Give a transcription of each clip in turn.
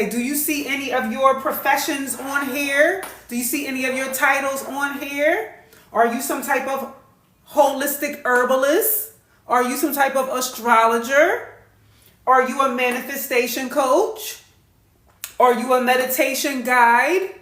Do you see any of your professions on here? Do you see any of your titles on here? Are you some type of holistic herbalist? Are you some type of astrologer? Are you a manifestation coach? Are you a meditation guide?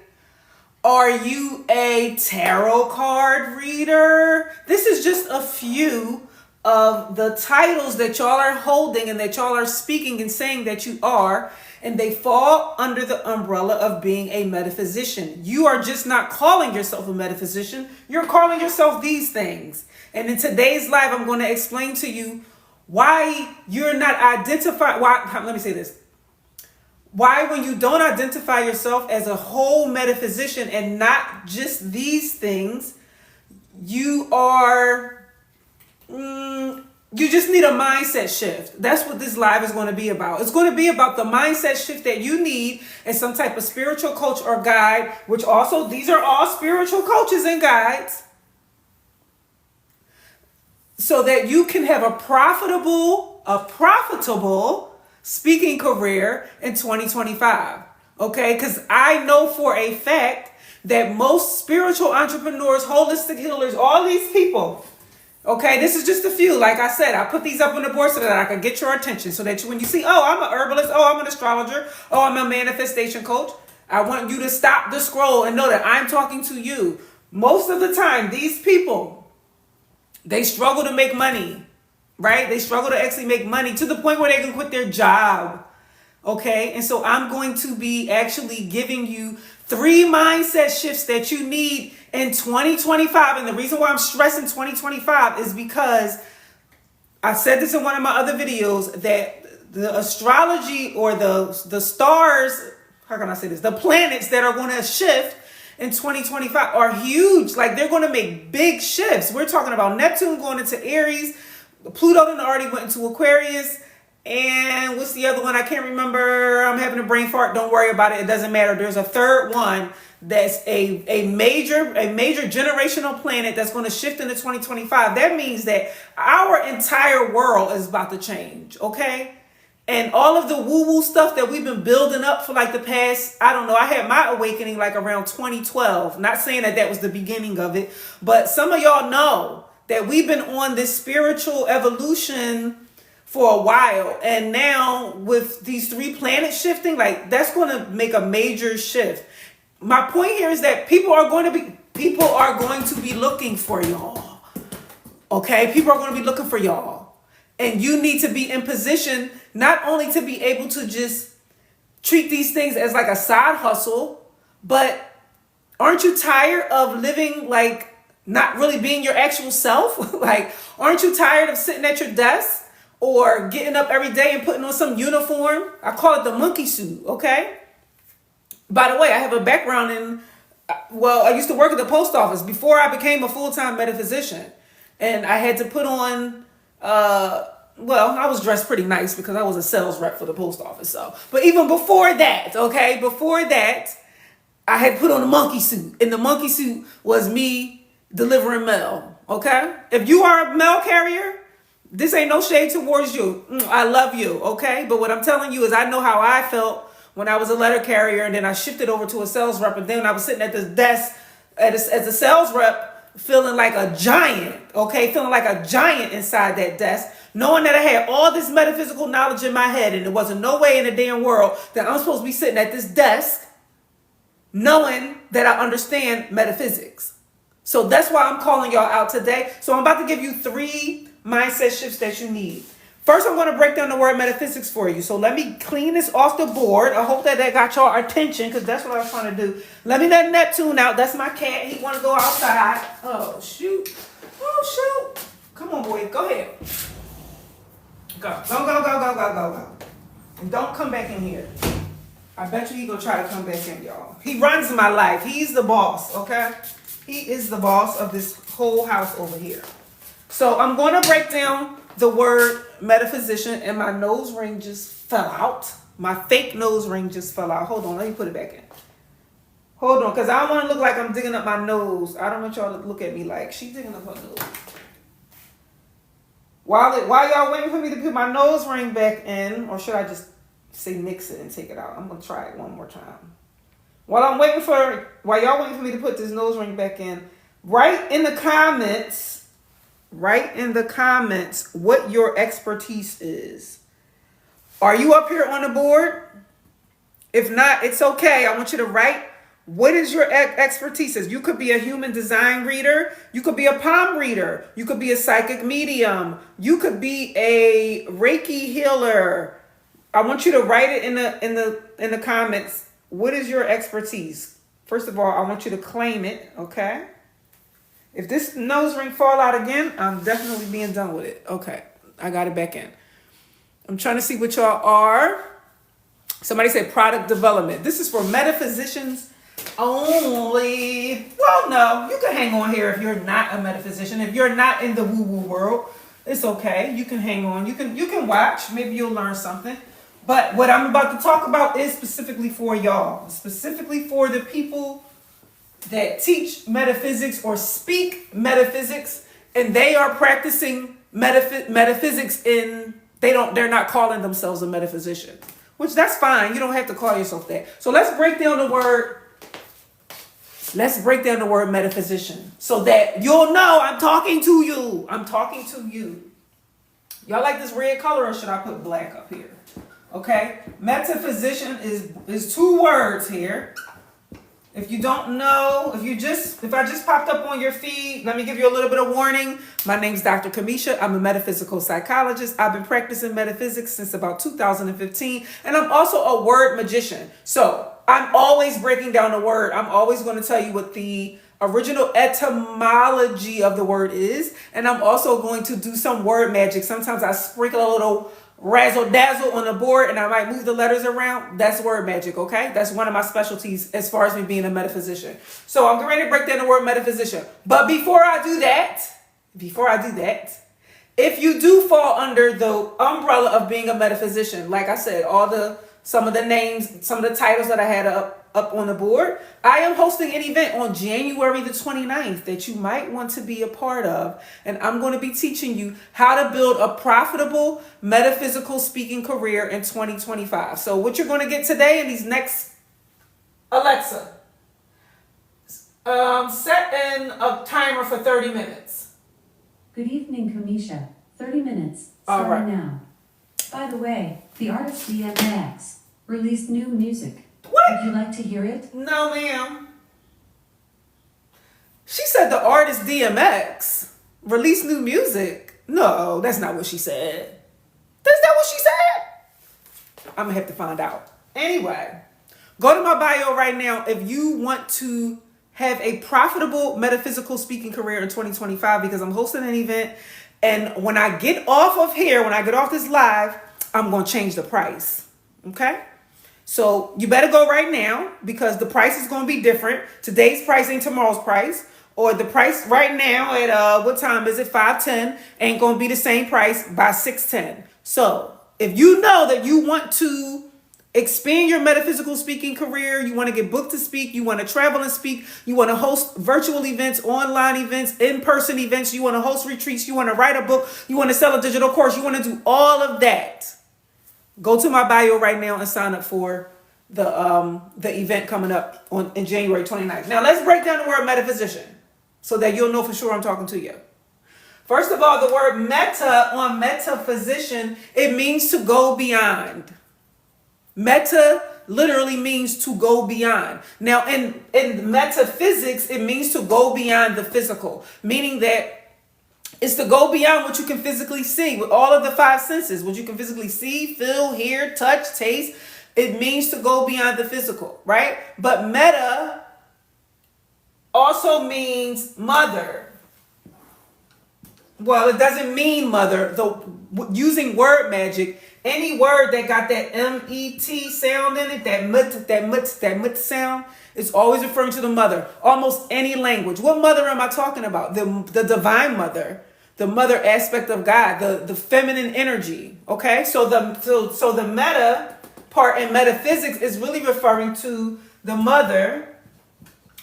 Are you a tarot card reader? This is just a few of the titles that y'all are holding and that y'all are speaking and saying that you are, and they fall under the umbrella of being a metaphysician. You are just not calling yourself a metaphysician. You're calling yourself these things. And in today's live, I'm going to explain to you why you're not identified. Let me say this. Why, when you don't identify yourself as a whole metaphysician and not just these things, you are, you just need a mindset shift. That's what this live is going to be about. It's going to be about the mindset shift that you need as some type of spiritual coach or guide, which also, these are all spiritual coaches and guides, so that you can have a profitable speaking career in 2025. Okay? Because I know for a fact that most spiritual entrepreneurs, holistic healers, all these people, okay, this is just a few. Like I said, I put these up on the board so that I can get your attention, so that when you see, oh, I'm an herbalist, oh, I'm an astrologer, oh, I'm a manifestation coach, I want you to stop the scroll and know that I'm talking to you. Most of the time, these people, they struggle to make money. Right? They struggle to actually make money to the point where they can quit their job. Okay? And so I'm going to be actually giving you 3 mindset shifts that you need in 2025. And the reason why I'm stressing 2025 is because I said this in one of my other videos, that the astrology, or the stars, how can I say this? The planets that are going to shift in 2025 are huge. Like, they're going to make big shifts. We're talking about Neptune going into Aries. Pluto done already went into Aquarius. And what's the other one? I can't remember. I'm having a brain fart. Don't worry about it. It doesn't matter. There's a third one that's a major generational planet that's going to shift into 2025. That means that our entire world is about to change. Okay? And all of the woo-woo stuff that we've been building up for like the past, I don't know, I had my awakening like around 2012. Not saying that that was the beginning of it, but some of y'all know that we've been on this spiritual evolution for a while. And now with these 3 planets shifting, like, that's going to make a major shift. My point here is that people are going to be looking for y'all. Okay? People are going to be looking for y'all. And you need to be in position not only to be able to just treat these things as like a side hustle, but aren't you tired of living like not really being your actual self? Like, aren't you tired of sitting at your desk or getting up every day and putting on some uniform? I call it the monkey suit, okay? By the way, I have a background in, I used to work at the post office before I became a full-time metaphysician. And I had to put on, I was dressed pretty nice because I was a sales rep for the post office. So, but even before that, okay, I had put on a monkey suit. And the monkey suit was me delivering mail, okay? If you are a mail carrier, this ain't no shade towards you. I love you, okay? But what I'm telling you is I know how I felt when I was a letter carrier, and then I shifted over to a sales rep, and then I was sitting at this desk as a sales rep feeling like a giant, okay? Feeling like a giant inside that desk, knowing that I had all this metaphysical knowledge in my head, and there wasn't no way in the damn world that I'm supposed to be sitting at this desk knowing that I understand metaphysics. So that's why I'm calling y'all out today. So I'm about to give you 3 mindset shifts that you need. First, I'm going to break down the word metaphysics for you. So let me clean this off the board. I hope that got y'all attention, because that's what I was trying to do. Let me let Neptune out. That's my cat. He want to go outside. Oh, shoot. Oh, shoot. Come on, boy. Go ahead. Go. Go. And don't come back in here. I bet you he going to try to come back in, y'all. He runs my life. He's the boss, okay? He is the boss of this whole house over here. So I'm going to break down the word metaphysician, and my nose ring just fell out. My fake nose ring just fell out. Hold on, let me put it back in. Hold on, because I don't want to look like I'm digging up my nose. I don't want y'all to look at me like she's digging up her nose. While y'all waiting for me to put my nose ring back in, or should I just say mix it and take it out. I'm gonna try it one more time. While y'all waiting for me to put this nose ring back in, write in the comments what your expertise is. Are you up here on the board? If not, it's okay. I want you to write what is your expertise is. You could be a human design reader. You could be a palm reader. You could be a psychic medium. You could be a Reiki healer. I want you to write it in the comments. What is your expertise? First of all, I want you to claim it, okay? If this nose ring fall out again, I'm definitely being done with it. Okay, I got it back in. I'm trying to see what y'all are. Somebody said product development. This is for metaphysicians only. Well, no, you can hang on here if you're not a metaphysician. If you're not in the woo-woo world, it's okay. You can hang on. You can watch. Maybe you'll learn something. But what I'm about to talk about is specifically for y'all. Specifically for the people that teach metaphysics or speak metaphysics, and they are practicing metaphysics they're not calling themselves a metaphysician. Which that's fine. You don't have to call yourself that. So let's break down the word metaphysician so that you'll know I'm talking to you. I'm talking to you. Y'all like this red color or should I put black up here? Okay. Metaphysician is two words here. If you don't know, if I just popped up on your feed, let me give you a little bit of warning. My name's Dr. Kamisha. I'm a metaphysical psychologist. I've been practicing metaphysics since about 2015, and I'm also a word magician. So I'm always breaking down the word. I'm always going to tell you what the original etymology of the word is, and I'm also going to do some word magic. Sometimes I sprinkle a little razzle dazzle on the board and I might move the letters around. That's word magic, okay? That's one of my specialties as far as me being a metaphysician. So I'm going to break down the word metaphysician. But before I do that, if you do fall under the umbrella of being a metaphysician, like I said, some of the names, some of the titles that I had up on the board, I am hosting an event on January the 29th that you might want to be a part of. And I'm going to be teaching you how to build a profitable metaphysical speaking career in 2025. So what you're going to get today in these next, Alexa, set in a timer for 30 minutes. Good evening, Kamisha. 30 minutes, All starting right. now. By the way, the artist DMX released new music. What? Would you like to hear it? No, ma'am. She said the artist DMX released new music. No, that's not what she said. That's not what she said. I'm going to have to find out. Anyway, go to my bio right now if you want to have a profitable metaphysical speaking career in 2025 because I'm hosting an event. And when I get off of here, when I get off this live, I'm going to change the price. Okay? So you better go right now because the price is going to be different. Today's price ain't tomorrow's price. Or the price right now at, what time is it? 5:10 ain't going to be the same price by 6:10. So if you know that you want to expand your metaphysical speaking career, you want to get booked to speak, you want to travel and speak, you want to host virtual events, online events, in-person events, you want to host retreats, you want to write a book, you want to sell a digital course, you want to do all of that, go to my bio right now and sign up for the event coming up in January 29th. Now let's break down the word metaphysician so that you'll know for sure I'm talking to you. First of all, the word meta on metaphysician, it means to go beyond. Meta literally means to go beyond. Now, in metaphysics, it means to go beyond the physical, meaning that it's to go beyond what you can physically see with all of the five senses, what you can physically see, feel, hear, touch, taste. It means to go beyond the physical, right? But meta also means mother. Well, it doesn't mean mother. Using word magic, any word that got that M-E-T sound in it, that mut sound, is always referring to the mother. Almost any language. What mother am I talking about? The divine mother, the mother aspect of God, the feminine energy. Okay, so the meta part in metaphysics is really referring to the mother,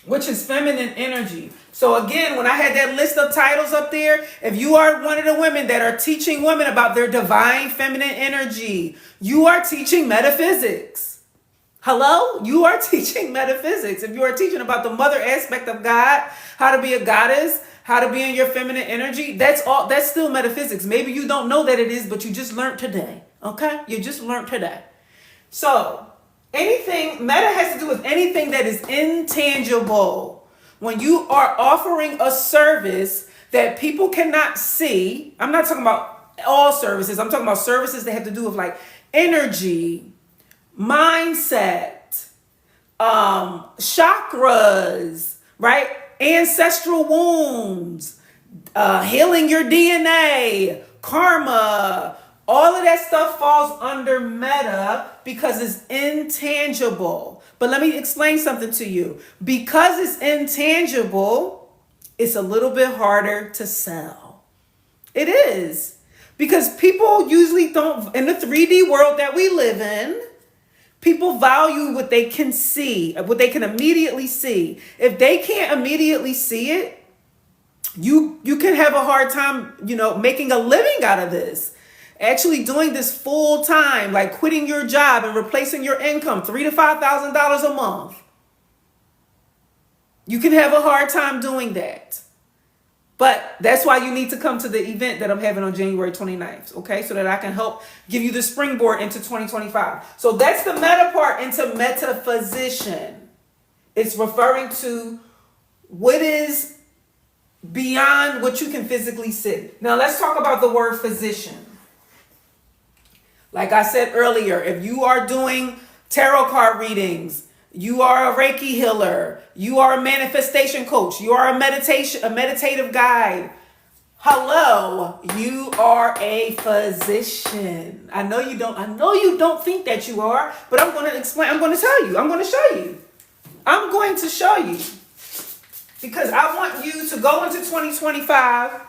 which is feminine energy. So again, when I had that list of titles up there, if you are one of the women that are teaching women about their divine feminine energy, you are teaching metaphysics. Hello? You are teaching metaphysics. If you are teaching about the mother aspect of God, how to be a goddess, how to be in your feminine energy, that's still metaphysics. Maybe you don't know that it is, but you just learned today. Okay? You just learned today. So, meta has to do with anything that is intangible. When you are offering a service that people cannot see, I'm not talking about all services. I'm talking about services that have to do with like energy, mindset, chakras, right? Ancestral wounds, healing your DNA, karma. All of that stuff falls under meta because it's intangible. But let me explain something to you. Because it's intangible, it's a little bit harder to sell. It is. Because people usually don't, in the 3D world that we live in, people value what they can see, what they can immediately see. If they can't immediately see it, you can have a hard time, making a living out of this. Actually doing this full time, like quitting your job and replacing your income, $3,000 to $5,000 a month. You can have a hard time doing that. But that's why you need to come to the event that I'm having on January 29th, okay? So that I can help give you the springboard into 2025. So that's the meta part into metaphysician. It's referring to what is beyond what you can physically see. Now let's talk about the word physician. Like I said earlier, if you are doing tarot card readings, you are a Reiki healer, you are a manifestation coach, you are a meditative guide. Hello, you are a physician. I know you don't think that you are, but I'm going to explain. I'm going to tell you. I'm going to show you. I'm going to show you. Because I want you to go into 2025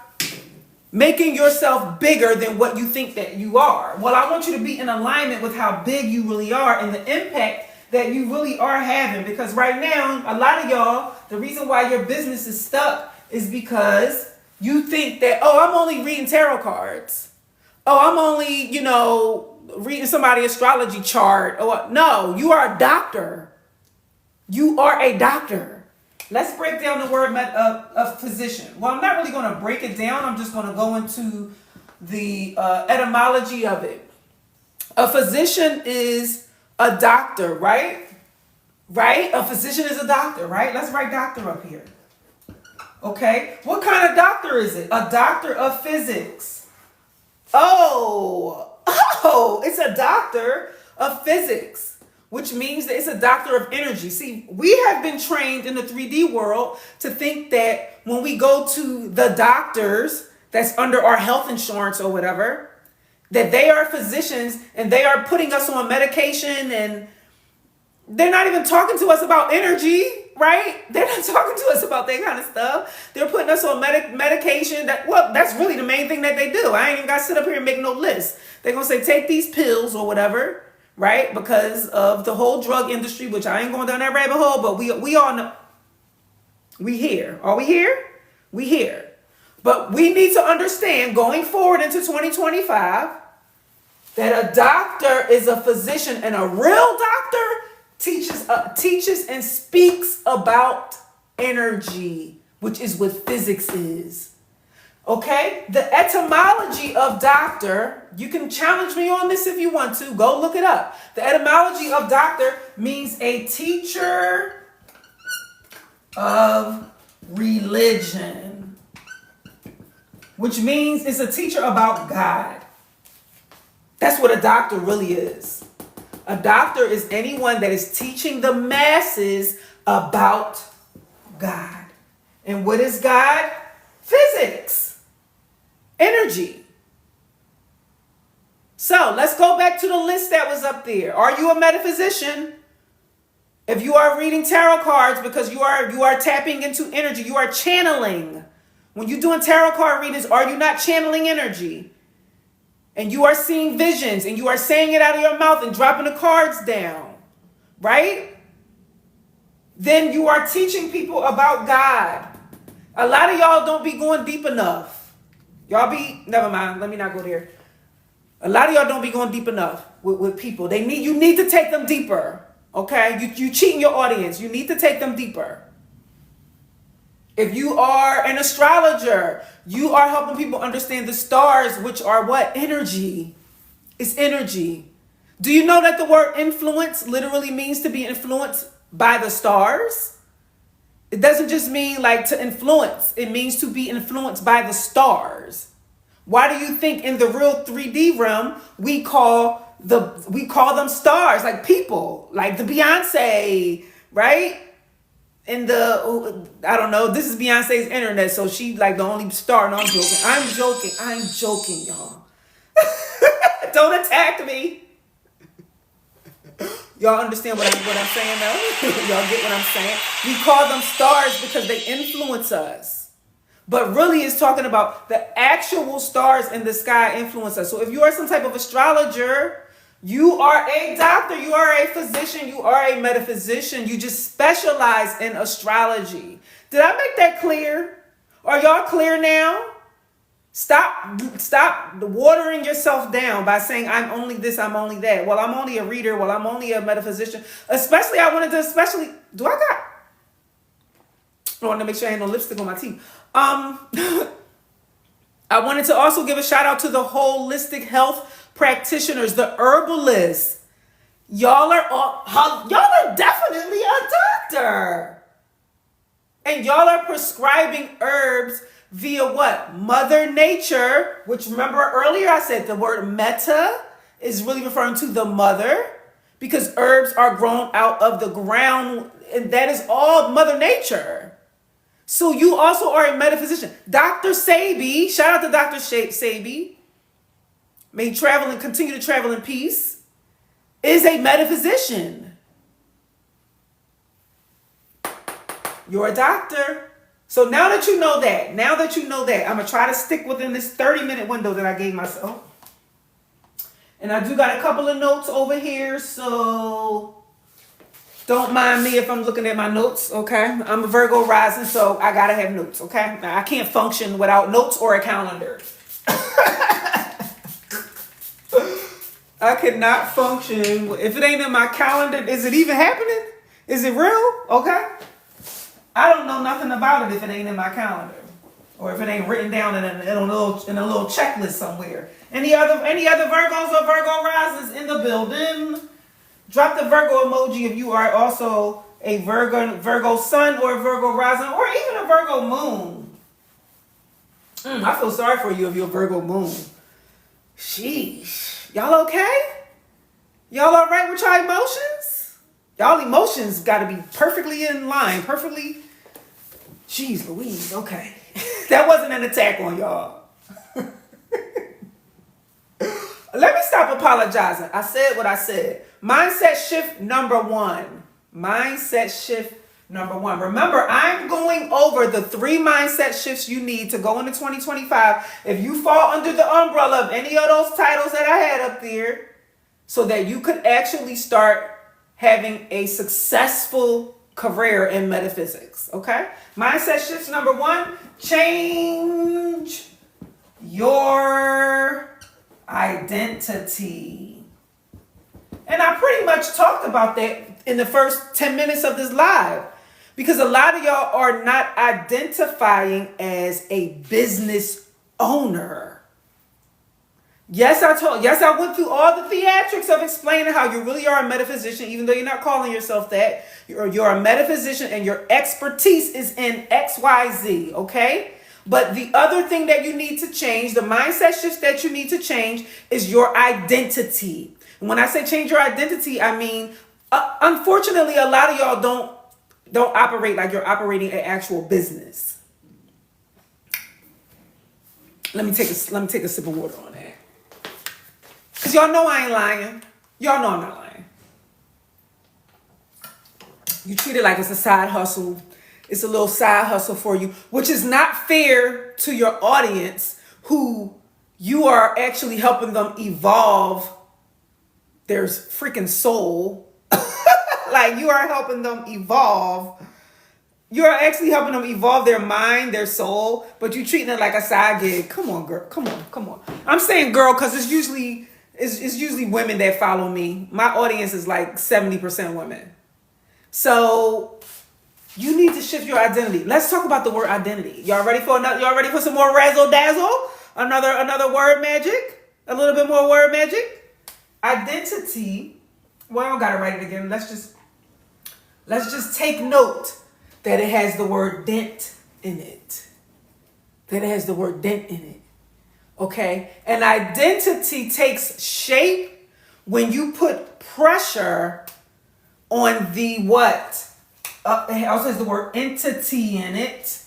making yourself bigger than what you think that you are. Well, I want you to be in alignment with how big you really are and the impact that you really are having. Because right now, a lot of y'all, the reason why your business is stuck is because you think that, I'm only reading tarot cards. I'm only, reading somebody's astrology chart. No, you are a doctor. You are a doctor. Let's break down the word of physician. Well, I'm not really going to break it down. I'm just going to go into the etymology of it. A physician is a doctor, right? Right? A physician is a doctor, right? Let's write doctor up here. Okay. What kind of doctor is it? A doctor of physics. It's a doctor of physics. Which means that it's a doctor of energy. See, we have been trained in the 3D world to think that when we go to the doctors that's under our health insurance or whatever, that they are physicians and they are putting us on medication and they're not even talking to us about energy, right? They're not talking to us about that kind of stuff. They're putting us on medication. That's really the main thing that they do. I ain't even got to sit up here and make no list. They're going to say, take these pills or whatever. Right? Because of the whole drug industry, which I ain't going down that rabbit hole, but we all know. We here. Are we here? We here. But we need to understand going forward into 2025 that a doctor is a physician and a real doctor teaches and speaks about energy, which is what physics is. Okay, the etymology of doctor, you can challenge me on this if you want to. Go look it up. The etymology of doctor means a teacher of religion, which means it's a teacher about God. That's what a doctor really is. A doctor is anyone that is teaching the masses about God. And what is God? Physics. Energy. So let's go back to the list that was up there. Are you a metaphysician? If you are reading tarot cards because you are tapping into energy, you are channeling. When you're doing tarot card readings, are you not channeling energy? And you are seeing visions and you are saying it out of your mouth and dropping the cards down, right? then you are teaching people about God. A lot of y'all don't be going deep enough. Never mind, let me not go there. A lot of y'all don't be going deep enough with people. You need to take them deeper. Okay? You cheating your audience. You need to take them deeper. If you are an astrologer, you are helping people understand the stars, which are what? Energy. It's energy. Do you know that the word influence literally means to be influenced by the stars? It doesn't just mean like to influence. It means to be influenced by the stars. Why do you think in the real 3D realm we call them stars, like people, like the Beyonce, right? And I don't know, this is Beyonce's internet, so she like the only star. No, I'm joking, y'all. Don't attack me. Y'all understand what I'm saying though? Y'all get what I'm saying? We call them stars because they influence us. But really it's talking about the actual stars in the sky influence us. So if you are some type of astrologer, you are a doctor, you are a physician, you are a metaphysician. You just specialize in astrology. Did I make that clear? Are y'all clear now? Stop watering yourself down by saying, I'm only this, I'm only that. Well, I'm only a reader. Well, I'm only a metaphysician. Do I want to make sure I had no lipstick on my teeth. I wanted to also give a shout out to the holistic health practitioners, the herbalists. Y'all are definitely a doctor. And y'all are prescribing herbs via what? Mother Nature, which remember earlier I said the word meta is really referring to the mother, because herbs are grown out of the ground, and that is all Mother Nature. So you also are a metaphysician. Dr. Sabi, shout out to Dr. Sabi, may he travel and continue to travel in peace, is a metaphysician. You're a doctor. So now that you know that, I'm going to try to stick within this 30-minute window that I gave myself. And I do got a couple of notes over here, so don't mind me if I'm looking at my notes, okay? I'm a Virgo rising, so I got to have notes, okay? Now, I can't function without notes or a calendar. I cannot function. If it ain't in my calendar, is it even happening? Is it real? Okay? I don't know nothing about it if it ain't in my calendar, or if it ain't written down in a little checklist somewhere. Any other Virgos or Virgo risings in the building? Drop the Virgo emoji if you are also a Virgo sun or a Virgo rising, or even a Virgo moon. I feel sorry for you if you're a Virgo moon. Sheesh. Y'all okay? Y'all all right with your emotions? Y'all emotions got to be perfectly in line, perfectly. Jeez Louise, okay. That wasn't an attack on y'all. Let me stop apologizing. I said what I said. Mindset shift number one. Remember, I'm going over the 3 mindset shifts you need to go into 2025. If you fall under the umbrella of any of those titles that I had up there, so that you could actually start having a successful career in metaphysics. Okay? Mindset shifts number 1, change your identity. And I pretty much talked about that in the first 10 minutes of this live, because a lot of y'all are not identifying as a business owner. Yes, I went through all the theatrics of explaining how you really are a metaphysician, even though you're not calling yourself that. You're a metaphysician and your expertise is in XYZ, okay? But the other thing that you need to change, the mindset shifts that you need to change, is your identity. And when I say change your identity, I mean, unfortunately, a lot of y'all don't operate like you're operating an actual business. Let me take a sip of water on that. Because y'all know I ain't lying. Y'all know I'm not lying. You treat it like it's a side hustle. It's a little side hustle for you, which is not fair to your audience, who you are actually helping them evolve their freaking soul. Like you are helping them evolve. You're actually helping them evolve their mind, their soul, but you're treating it like a side gig. Come on, girl. Come on, come on. I'm saying girl because it's usually women that follow me. My audience is like 70% women. So you need to shift your identity. Let's talk about the word identity. Y'all ready for some more razzle dazzle? Another word magic? A little bit more word magic? Identity. Well, I don't gotta write it again. Let's just take note that it has the word dent in it. Okay? And identity takes shape when you put pressure on the what? It also has the word entity in it.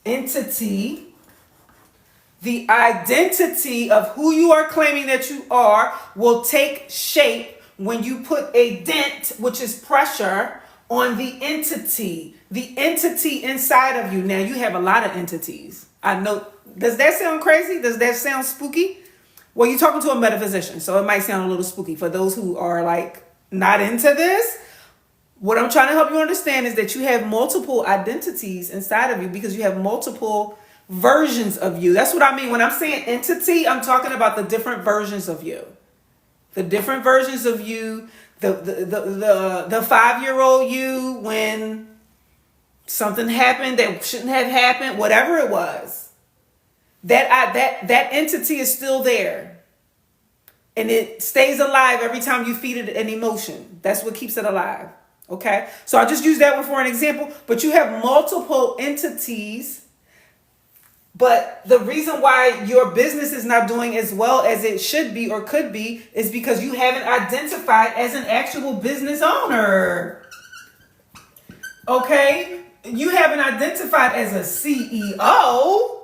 Entity. The identity of who you are claiming that you are will take shape when you put a dent, which is pressure, on the entity inside of you. Now, you have a lot of entities. I know. Does that sound crazy? Does that sound spooky? Well, you're talking to a metaphysician, so it might sound a little spooky for those who are like not into this. What I'm trying to help you understand is that you have multiple identities inside of you because you have multiple versions of you. That's what I mean. When I'm saying entity, I'm talking about the different versions of you. The different versions of you, the 5-year-old you when something happened that shouldn't have happened, whatever it was. That entity is still there. And it stays alive every time you feed it an emotion. That's what keeps it alive. Okay? So I just use that one for an example, but you have multiple entities. But the reason why your business is not doing as well as it should be or could be is because you haven't identified as an actual business owner. Okay? You haven't identified as a CEO.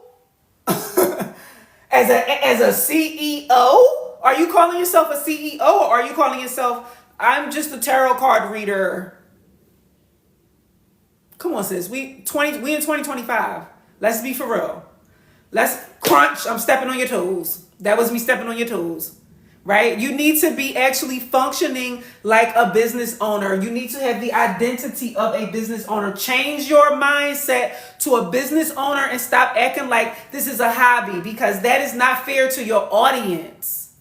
as a CEO? Are you calling yourself a CEO or are you calling yourself, I'm just a tarot card reader? Come on, sis. We in 2025. Let's be for real. Let's crunch. I'm stepping on your toes. That was me stepping on your toes. Right? You need to be actually functioning like a business owner. You need to have the identity of a business owner. Change your mindset to a business owner and stop acting like this is a hobby because that is not fair to your audience.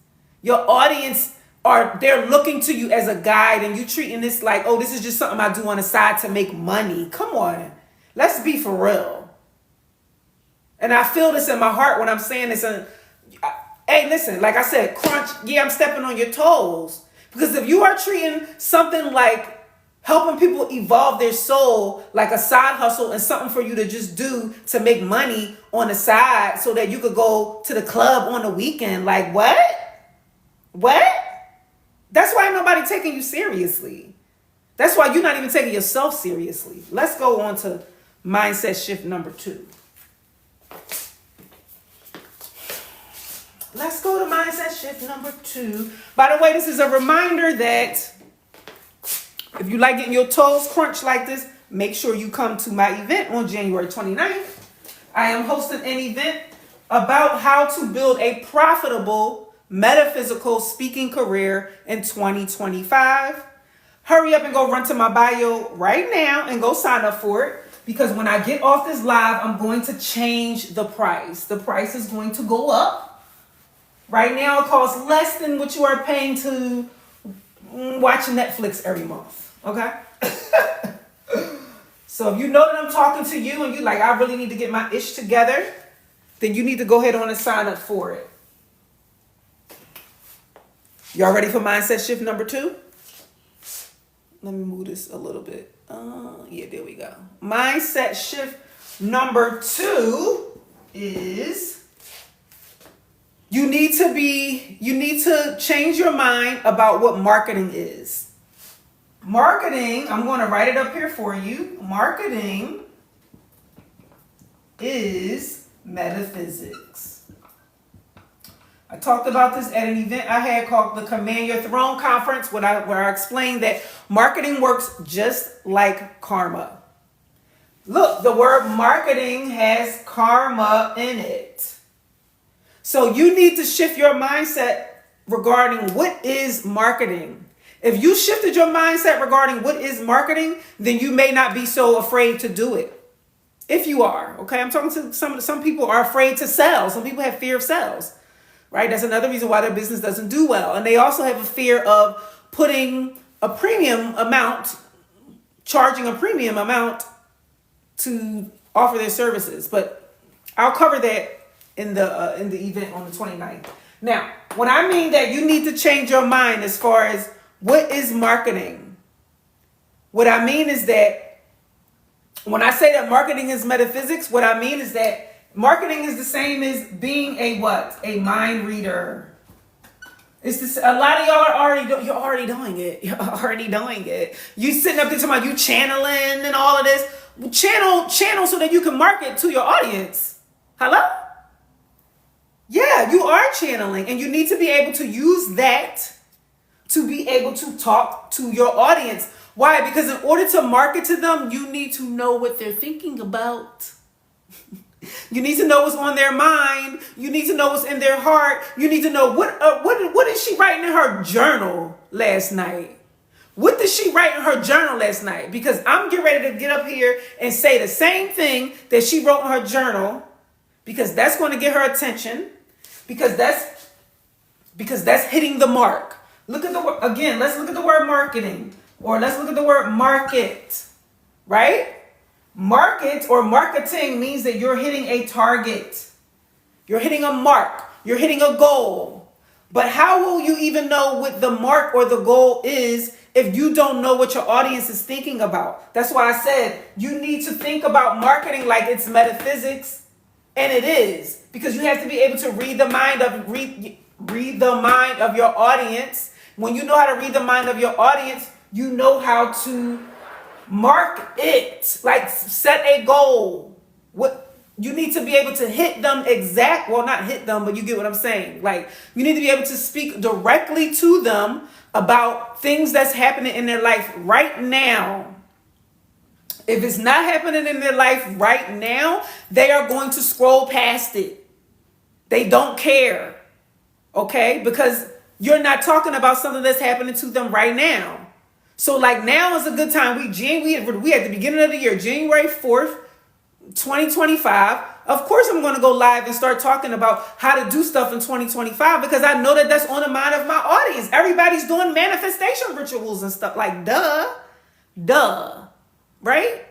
Your audience they're looking to you as a guide and you treating this like, oh, this is just something I do on the side to make money. Come on. Let's be for real. And I feel this in my heart when I'm saying this. Hey, listen, like I said, crunch. Yeah, I'm stepping on your toes. Because if you are treating something like helping people evolve their soul like a side hustle and something for you to just do to make money on the side so that you could go to the club on the weekend, like what? What? That's why nobody taking you seriously. That's why you're not even taking yourself seriously. Let's go on to mindset shift number 2. Let's go to mindset shift number 2. By the way, this is a reminder that if you like getting your toes crunched like this, make sure you come to my event on January 29th. I am hosting an event about how to build a profitable metaphysical speaking career in 2025. Hurry up and go run to my bio right now and go sign up for it. Because when I get off this live, I'm going to change the price. The price is going to go up. Right now, it costs less than what you are paying to watch Netflix every month. Okay? So if you know that I'm talking to you and you like, I really need to get my ish together, then you need to go ahead on and sign up for it. Y'all ready for mindset shift number 2? Let me move this a little bit. Yeah, there we go. Mindset shift number 2 is you need to change your mind about what marketing is. Marketing, I'm going to write it up here for you. Marketing is metaphysics. I talked about this at an event I had called the Command Your Throne Conference, where I explained that marketing works just like karma. Look, the word marketing has karma in it. So you need to shift your mindset regarding what is marketing. If you shifted your mindset regarding what is marketing, then you may not be so afraid to do it. If you are, okay? I'm talking to some people are afraid to sell. Some people have fear of sales, right? That's another reason why their business doesn't do well. And they also have a fear of putting a premium amount, charging a premium amount to offer their services. But I'll cover that in the event on the 29th. Now, when I mean that you need to change your mind as far as what is marketing, what I mean is that when I say that marketing is metaphysics, what I mean is that marketing is the same as being a what? A mind reader. It's this, a lot of y'all are you're already doing it. You're already doing it. You sitting up there talking about you channeling and all of this. Channel so that you can market to your audience. Hello? Yeah, you are channeling, and you need to be able to use that to be able to talk to your audience. Why? Because in order to market to them, you need to know what they're thinking about. You need to know what's on their mind. You need to know what's in their heart. You need to know what is she writing in her journal last night? What did she write in her journal last night? Because I'm getting ready to get up here and say the same thing that she wrote in her journal, because that's going to get her attention, because that's hitting the mark. Look at the word again. Let's look at the word marketing, or let's look at the word market, right? Market or marketing means that you're hitting a target. You're hitting a mark. You're hitting a goal. But how will you even know what the mark or the goal is if you don't know what your audience is thinking about? That's why I said you need to think about marketing like it's metaphysics, and it is, because you have to be able to read the mind of your audience. When you know how to read the mind of your audience, you know how to mark it, like set a goal. What you need to be able to hit them not hit them, but you get what I'm saying. Like, you need to be able to speak directly to them about things that's happening in their life right now. If it's not happening in their life right now, they are going to scroll past it. They don't care. Okay? Because you're not talking about something that's happening to them right now. So like now is a good time. We at the beginning of the year, January 4th, 2025. Of course, I'm going to go live and start talking about how to do stuff in 2025, because I know that that's on the mind of my audience. Everybody's doing manifestation rituals and stuff, like duh, right?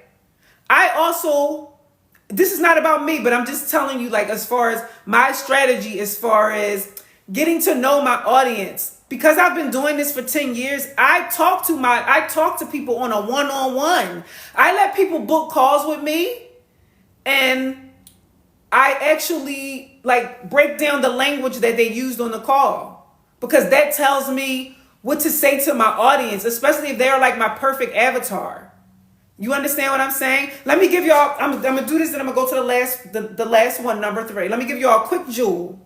This is not about me, but I'm just telling you, like, as far as my strategy, as far as getting to know my audience. Because I've been doing this for 10 years, I talk to people on a one-on-one. I let people book calls with me, and I actually like break down the language that they used on the call, because that tells me what to say to my audience, especially if they're like my perfect avatar. You understand what I'm saying? Let me give y'all, I'm gonna do this, and I'm gonna go to the last one, number 3. Let me give y'all a quick jewel.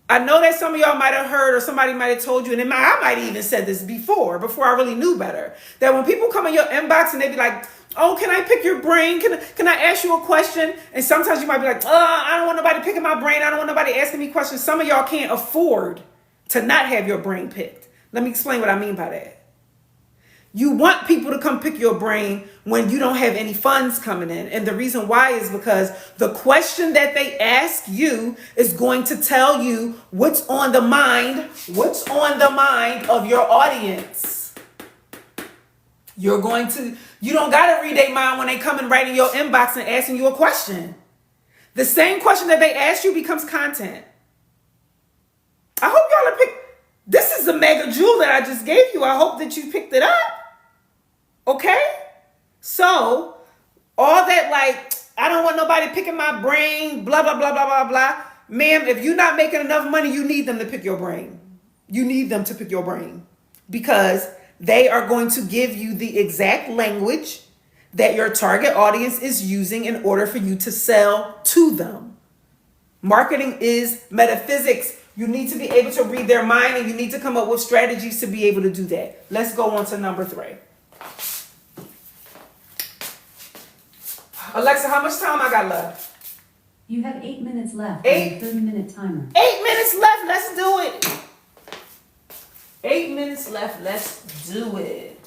I know that some of y'all might have heard, or somebody might have told you, and I might have even said this before I really knew better, that when people come in your inbox and they be like, oh, can I pick your brain? Can I ask you a question? And sometimes you might be like, I don't want nobody picking my brain. I don't want nobody asking me questions. Some of y'all can't afford to not have your brain picked. Let me explain what I mean by that. You want people to come pick your brain when you don't have any funds coming in. And the reason why is because the question that they ask you is going to tell you what's on the mind of your audience. You don't got to read their mind when they come and write in your inbox and asking you a question. The same question that they ask you becomes content. I hope y'all are this is the mega jewel that I just gave you. I hope that you picked it up. Okay? So, all that, like, I don't want nobody picking my brain, blah, blah, blah, blah, blah, blah. Ma'am, if you're not making enough money, you need them to pick your brain. You need them to pick your brain, because they are going to give you the exact language that your target audience is using in order for you to sell to them. Marketing is metaphysics. You need to be able to read their mind, and you need to come up with strategies to be able to do that. Let's go on to number 3. Alexa, how much time I got left? You have 8 minutes left. 8? 30-minute timer. 8 minutes left. Let's do it. 8 minutes left. Let's do it.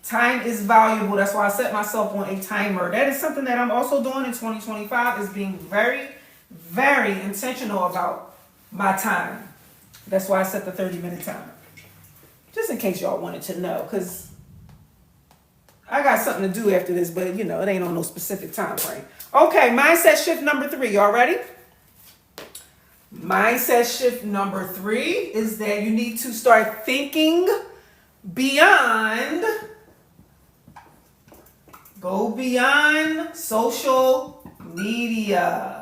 Time is valuable. That's why I set myself on a timer. That is something that I'm also doing in 2025, is being very, very intentional about my time. That's why I set the 30-minute timer. Just in case y'all wanted to know, because I got something to do after this, but you know, it ain't on no specific time frame. Okay, mindset shift number 3. Y'all ready? Mindset shift number 3 is that you need to start thinking beyond, go beyond social media.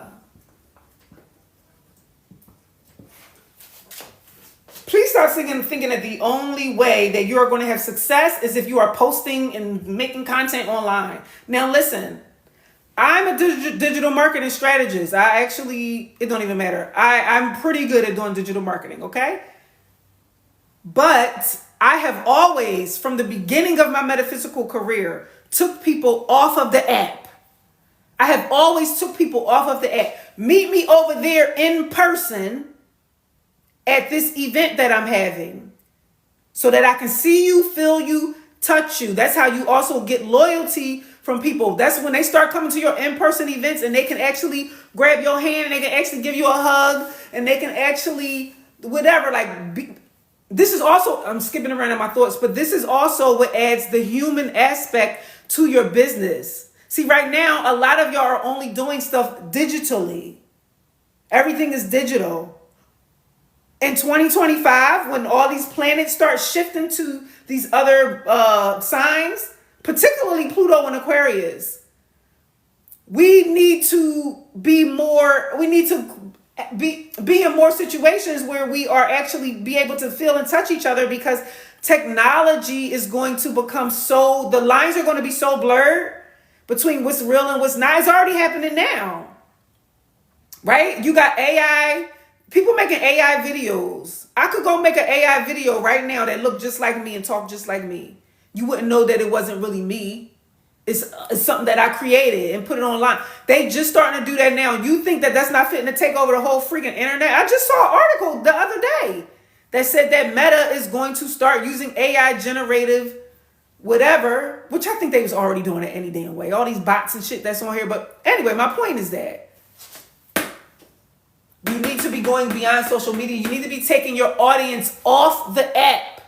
Please start thinking that the only way that you are going to have success is if you are posting and making content online. Now listen, I'm a digital marketing strategist. It don't even matter. I'm pretty good at doing digital marketing, okay? But I have always, from the beginning of my metaphysical career, took people off of the app. I have always took people off of the app. Meet me over there in person at this event that I'm having, so that I can see you, feel you, touch you. That's how you also get loyalty from people. That's when they start coming to your in-person events, and they can actually grab your hand, and they can actually give you a hug, and they can actually whatever. This is also, I'm skipping around in my thoughts, but this is also what adds the human aspect to your business. See, right now, a lot of y'all are only doing stuff digitally. Everything is digital. In 2025, when all these planets start shifting to these other signs, particularly Pluto and Aquarius, we need to be in more situations where we are actually be able to feel and touch each other, because technology is going to become the lines are going to be so blurred between what's real and what's not. It's already happening now, right? You got AI. People making AI videos. I could go make an AI video right now that looked just like me and talk just like me. You wouldn't know that it wasn't really me. It's something that I created and put it online. They just starting to do that now. You think that that's not fitting to take over the whole freaking internet? I just saw an article the other day that said that Meta is going to start using AI generative whatever, which I think they was already doing it any damn way. All these bots and shit that's on here. But anyway, my point is that you need to be going beyond social media. You need to be taking your audience off the app.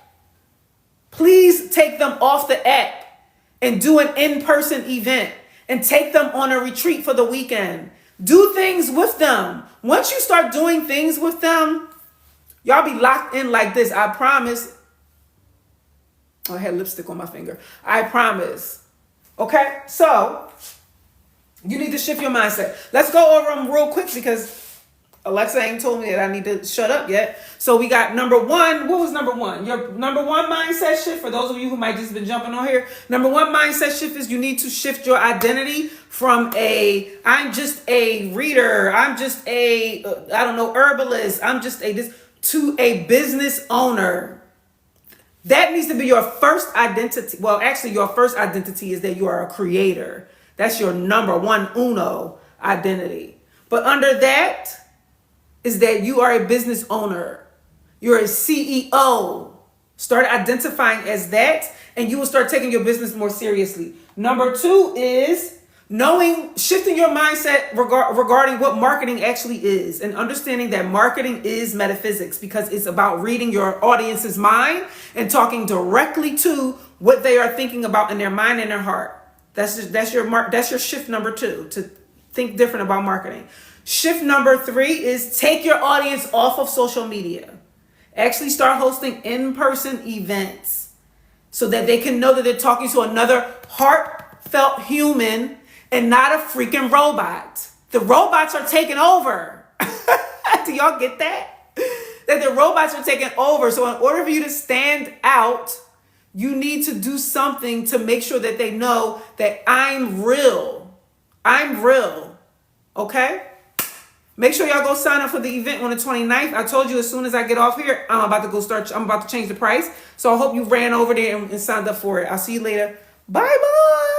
Please take them off the app and do an in-person event and take them on a retreat for the weekend. Do things with them. Once you start doing things with them, y'all be locked in like this. I promise. Oh, I had lipstick on my finger. I promise. Okay? So, you need to shift your mindset. Let's go over them real quick because Alexa ain't told me that I need to shut up yet. So we got number 1. What was number 1? Your number 1 mindset shift, for those of you who might just been jumping on here. Number 1 mindset shift is you need to shift your identity from I'm just a reader, I'm just a, herbalist, I'm just this, to a business owner. That needs to be your first identity. Well, actually, your first identity is that you are a creator. That's your number 1 uno identity. But under that is that you are a business owner. You're a CEO. Start identifying as that, and you will start taking your business more seriously. Number 2 is shifting your mindset regarding what marketing actually is, and understanding that marketing is metaphysics, because it's about reading your audience's mind and talking directly to what they are thinking about in their mind and their heart. That's your shift number 2, to think different about marketing. Shift number 3 is take your audience off of social media. Actually start hosting in-person events so that they can know that they're talking to another heartfelt human and not a freaking robot. The robots are taking over. Do y'all get that? That the robots are taking over. So in order for you to stand out, you need to do something to make sure that they know that I'm real. I'm real. Okay? Make sure y'all go sign up for the event on the 29th. I told you as soon as I get off here, I'm about to change the price. So I hope you ran over there and signed up for it. I'll see you later. Bye-bye.